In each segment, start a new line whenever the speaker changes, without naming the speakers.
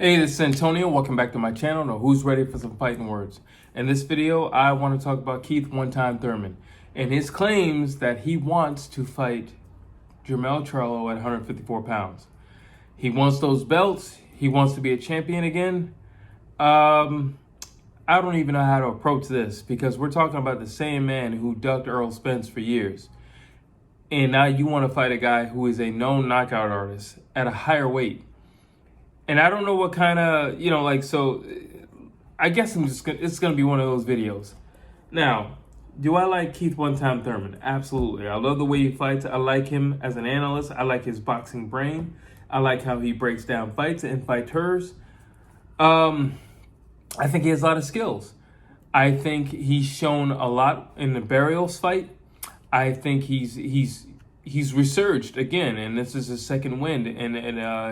Hey, this is Antonio. Welcome back to my channel. Now, who's ready for some fighting words? In this video, I want to talk about Keith one-time Thurman and his claims that he wants to fight Jermell Charlo at 154 pounds. He wants those belts. He wants to be a champion again. I don't even know how to approach this because we're talking about the same man who ducked Errol Spence for years. And now you want to fight a guy who is a known knockout artist at a higher weight. And I don't know what kind of, so I guess it's going to be one of those videos. Now, do I like Keith one-time Thurman? Absolutely. I love the way he fights. I like him as an analyst. I like his boxing brain. I like how he breaks down fights and fighters. I think he has a lot of skills. I think he's shown a lot in the Barrios fight. I think he's resurged again, and this is his second win in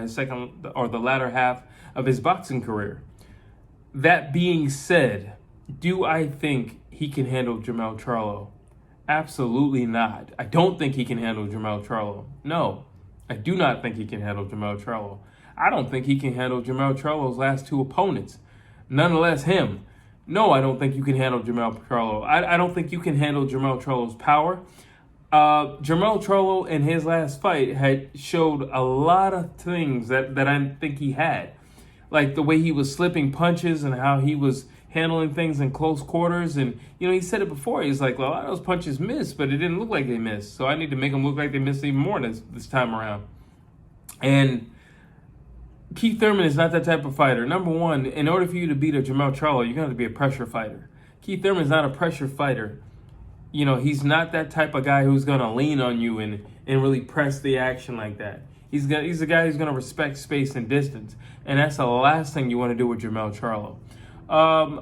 his second or the latter half of his boxing career. That being said, do I think he can handle Jermell Charlo? Absolutely not. I don't think he can handle Jermell Charlo. No, I do not think he can handle Jermell Charlo. I don't think he can handle Jermell Charlo's last two opponents, nonetheless him. No, I don't think you can handle Jermell Charlo. I don't think you can handle Jermell Charlo's power. Jermell Charlo in his last fight had showed a lot of things that I think he had. Like the way he was slipping punches and how he was handling things in close quarters. And, he said it before. He's like, well, a lot of those punches missed, but it didn't look like they missed. So I need to make them look like they missed even more this time around. And Keith Thurman is not that type of fighter. Number one, in order for you to beat a Jermell Charlo, you're going to have to be a pressure fighter. Keith Thurman is not a pressure fighter. He's not that type of guy who's going to lean on you and really press the action like that. He's a guy who's going to respect space and distance. And that's the last thing you want to do with Jermell Charlo.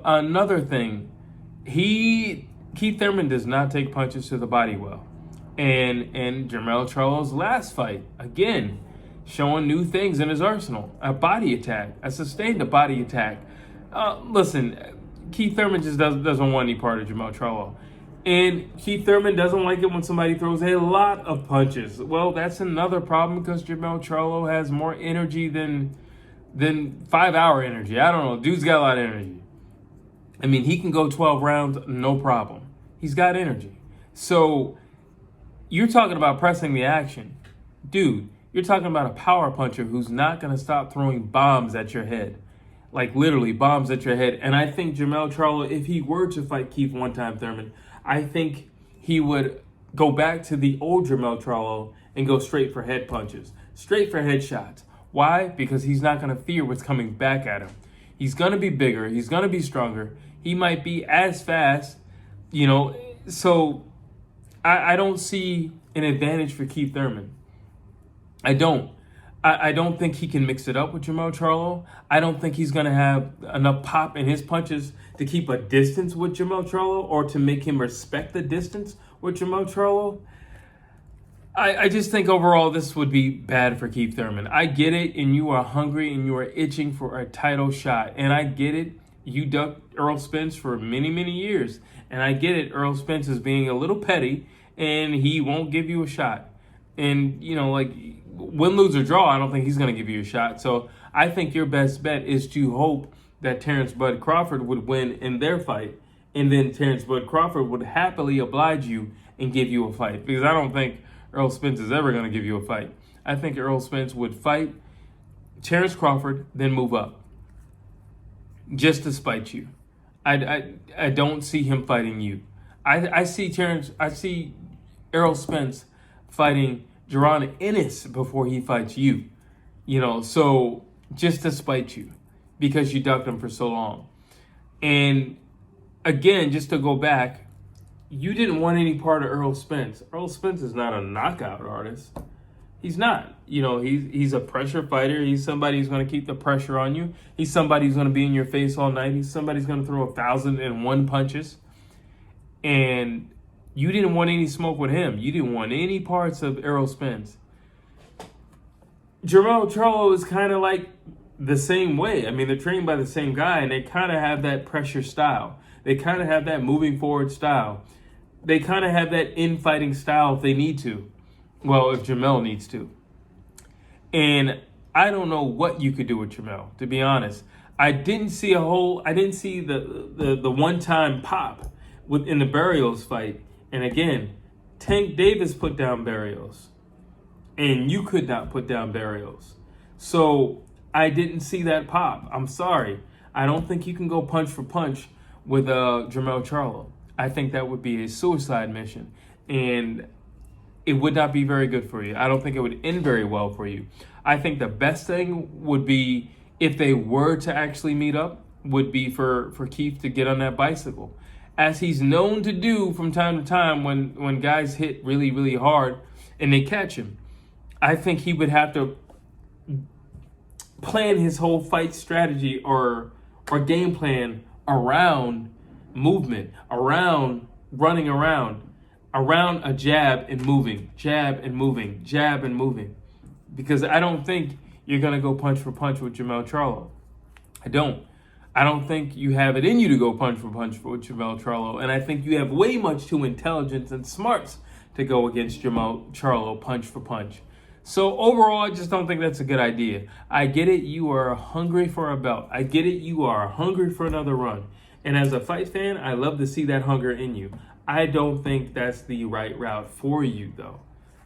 Another thing, Keith Thurman does not take punches to the body well. And Jermell Charlo's last fight, again, showing new things in his arsenal. A body attack, a sustained body attack. Listen, Keith Thurman just doesn't want any part of Jermell Charlo. And Keith Thurman doesn't like it when somebody throws a lot of punches. Well, that's another problem because Jermell Charlo has more energy than 5-hour energy. I don't know. Dude's got a lot of energy. I mean, he can go 12 rounds, no problem. He's got energy. So you're talking about pressing the action. Dude, you're talking about a power puncher who's not going to stop throwing bombs at your head. Like literally bombs at your head. And I think Jermell Charlo, if he were to fight Keith one-time Thurman, I think he would go back to the old Jermell Charlo and go straight for head punches, straight for head shots. Why? Because he's not going to fear what's coming back at him. He's going to be bigger. He's going to be stronger. He might be as fast, So I don't see an advantage for Keith Thurman. I don't. I don't think he can mix it up with Jermell Charlo. I don't think he's going to have enough pop in his punches to keep a distance with Jermell Charlo or to make him respect the distance with Jermell Charlo. I just think overall this would be bad for Keith Thurman. I get it, and you are hungry and you are itching for a title shot. And I get it. You ducked Errol Spence for many, many years. And I get it. Errol Spence is being a little petty, and he won't give you a shot. And, win, lose, or draw, I don't think he's going to give you a shot. So I think your best bet is to hope that Terrence Bud Crawford would win in their fight. And then Terrence Bud Crawford would happily oblige you and give you a fight. Because I don't think Errol Spence is ever going to give you a fight. I think Errol Spence would fight Terrence Crawford, then move up. Just to spite you. I don't see him fighting you. I see Errol Spence fighting Jaron Ennis before he fights you. So just to spite you because you ducked him for so long. And again, just to go back, you didn't want any part of Errol Spence. Errol Spence is not a knockout artist. He's not. He's a pressure fighter. He's somebody who's going to keep the pressure on you. He's somebody who's going to be in your face all night. He's somebody who's going to throw 1,001 punches. And you didn't want any smoke with him. You didn't want any parts of Errol Spence. Jermell Charlo is kind of like the same way. I mean, they're trained by the same guy, and they kind of have that pressure style. They kind of have that moving forward style. They kind of have that infighting style if they need to. Well, if Jermell needs to. And I don't know what you could do with Jermell, to be honest. I didn't see the one-time pop in the Barrios fight. And again, Tank Davis put down Barrios, and you could not put down Barrios. So I didn't see that pop. I'm sorry. I don't think you can go punch for punch with Jermell Charlo. I think that would be a suicide mission, and it would not be very good for you. I don't think it would end very well for you. I think the best thing would be, if they were to actually meet up, would be for Keith to get on that bicycle, as he's known to do from time to time when guys hit really, really hard and they catch him. I think he would have to plan his whole fight strategy or game plan around movement, around running around a jab and moving, jab and moving, jab and moving. Because I don't think you're going to go punch for punch with Jermell Charlo. I don't think you have it in you to go punch for punch with Jermell Charlo. And I think you have way much too intelligence and smarts to go against Jermell Charlo punch for punch. So overall, I just don't think that's a good idea. I get it. You are hungry for a belt. I get it. You are hungry for another run. And as a fight fan, I love to see that hunger in you. I don't think that's the right route for you, though.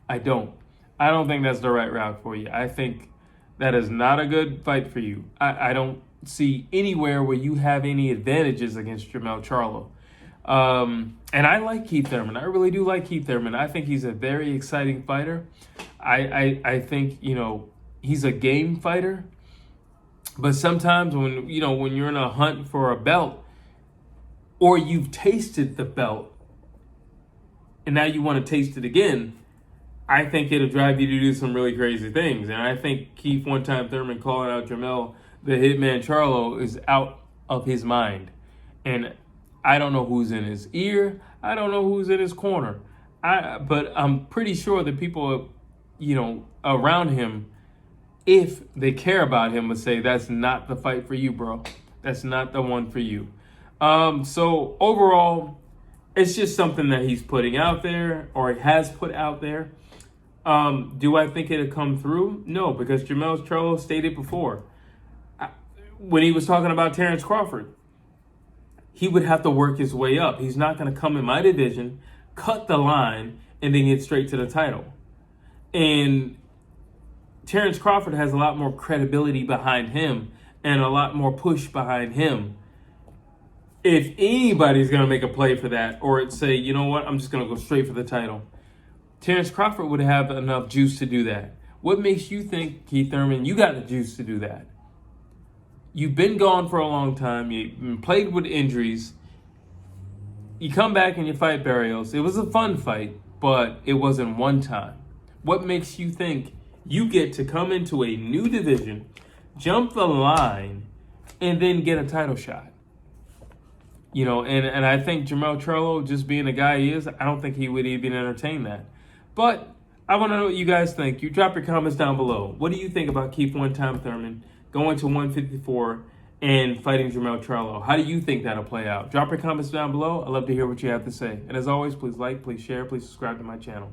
I don't think that's the right route for you. I think that is not a good fight for you. I don't see anywhere where you have any advantages against Jermell Charlo. And I like Keith Thurman. I really do like Keith Thurman. I think he's a very exciting fighter. I think, he's a game fighter. But sometimes when you're in a hunt for a belt, or you've tasted the belt and now you want to taste it again, I think it'll drive you to do some really crazy things. And I think Keith one-time Thurman calling out Jermell the Hitman Charlo is out of his mind. And I don't know who's in his ear. I don't know who's in his corner. But I'm pretty sure the people, around him, if they care about him, would say, that's not the fight for you, bro. That's not the one for you. So overall, it's just something that he's putting out there, or he has put out there. Do I think it'll come through? No, because Jermell Charlo stated before, when he was talking about Terrence Crawford, he would have to work his way up. He's not going to come in my division, cut the line, and then get straight to the title. And Terrence Crawford has a lot more credibility behind him and a lot more push behind him. If anybody's going to make a play for that, or say, you know what, I'm just going to go straight for the title, Terrence Crawford would have enough juice to do that. What makes you think, Keith Thurman, you got the juice to do that? You've been gone for a long time. You've been plagued with injuries. You come back and you fight Barrios. It was a fun fight, but it wasn't one time. What makes you think you get to come into a new division, jump the line, and then get a title shot? And I think Jermell Charlo, just being the guy he is, I don't think he would even entertain that. But I want to know what you guys think. You drop your comments down below. What do you think about Keith one-time Thurman going to 154 and fighting Jermell Charlo? How do you think that'll play out? Drop your comments down below. I'd love to hear what you have to say. And as always, please like, please share, please subscribe to my channel.